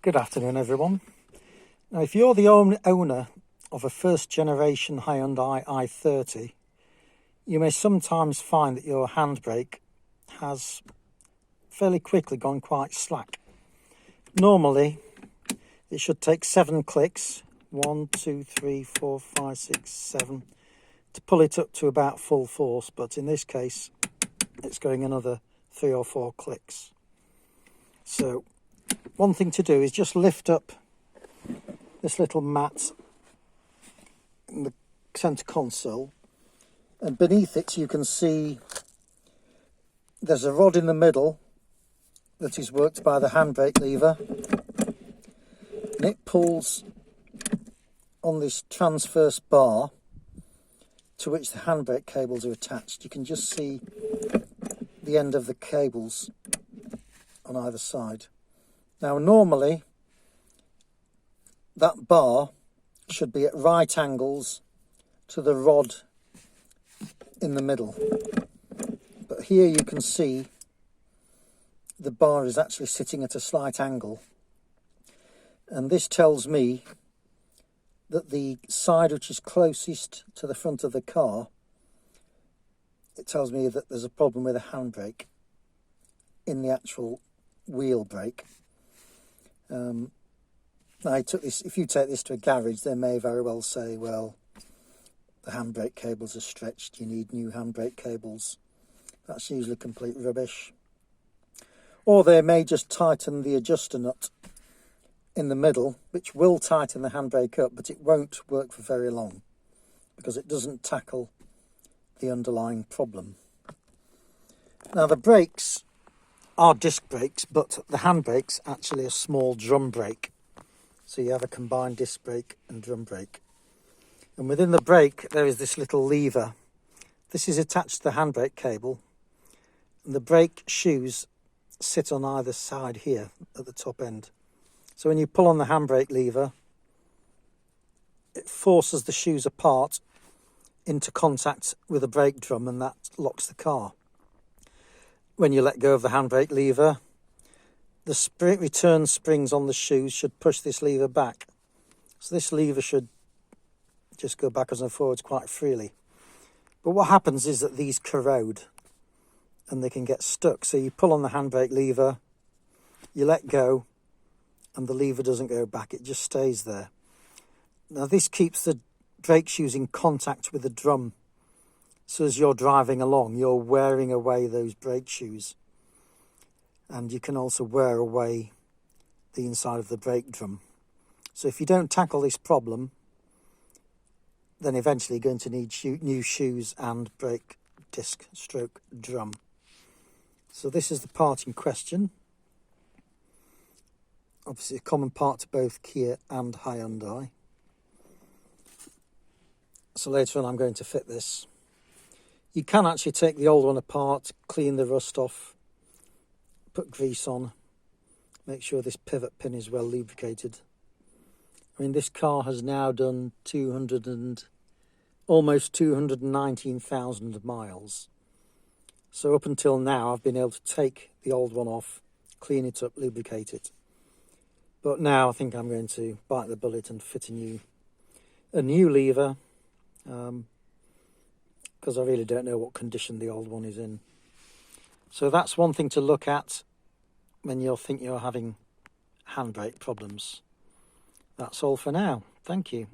Good afternoon, everyone. Now, if you're the owner of a first generation Hyundai i30, you may sometimes find that your handbrake has fairly quickly gone quite slack. Normally, it should take 7 clicks, 1, 2, 3, 4, 5, 6, 7, to pull it up to about full force, but in this case, it's going another 3 or 4 clicks. So, one thing to do is just lift up this little mat in the centre console, and beneath it you can see there's a rod in the middle that is worked by the handbrake lever, and it pulls on this transverse bar to which the handbrake cables are attached. You can just see the end of the cables on either side. Now, normally that bar should be at right angles to the rod in the middle, but here you can see the bar is actually sitting at a slight angle, and this tells me that the side which is closest to the front of the car, it tells me that there's a problem with a handbrake in the actual wheel brake. If you take this to a garage, they may very well say, well, the handbrake cables are stretched, you need new handbrake cables. That's usually complete rubbish. Or they may just tighten the adjuster nut in the middle, which will tighten the handbrake up, but it won't work for very long because it doesn't tackle the underlying problem. Now, the brakes are disc brakes, but the handbrake's actually a small drum brake. So you have a combined disc brake and drum brake. And within the brake there is this little lever. This is attached to the handbrake cable, and the brake shoes sit on either side here at the top end. So when you pull on the handbrake lever, it forces the shoes apart into contact with the brake drum, and that locks the car. When you let go of the handbrake lever, the return springs on the shoes should push this lever back. So this lever should just go backwards and forwards quite freely. But what happens is that these corrode and they can get stuck. So you pull on the handbrake lever, you let go, and the lever doesn't go back, it just stays there. Now, this keeps the brake shoes in contact with the drum. So as you're driving along, you're wearing away those brake shoes. And you can also wear away the inside of the brake drum. So if you don't tackle this problem, then eventually you're going to need new shoes and brake disc stroke drum. So this is the part in question. Obviously a common part to both Kia and Hyundai. So later on I'm going to fit this. You can actually take the old one apart, clean the rust off, put grease on, make sure this pivot pin is well lubricated. I mean, this car has now done almost 219,000 miles. So up until now, I've been able to take the old one off, clean it up, lubricate it. But now I think I'm going to bite the bullet and fit a new lever, because I really don't know what condition the old one is in. So that's one thing to look at when you think you're having handbrake problems. That's all for now. Thank you.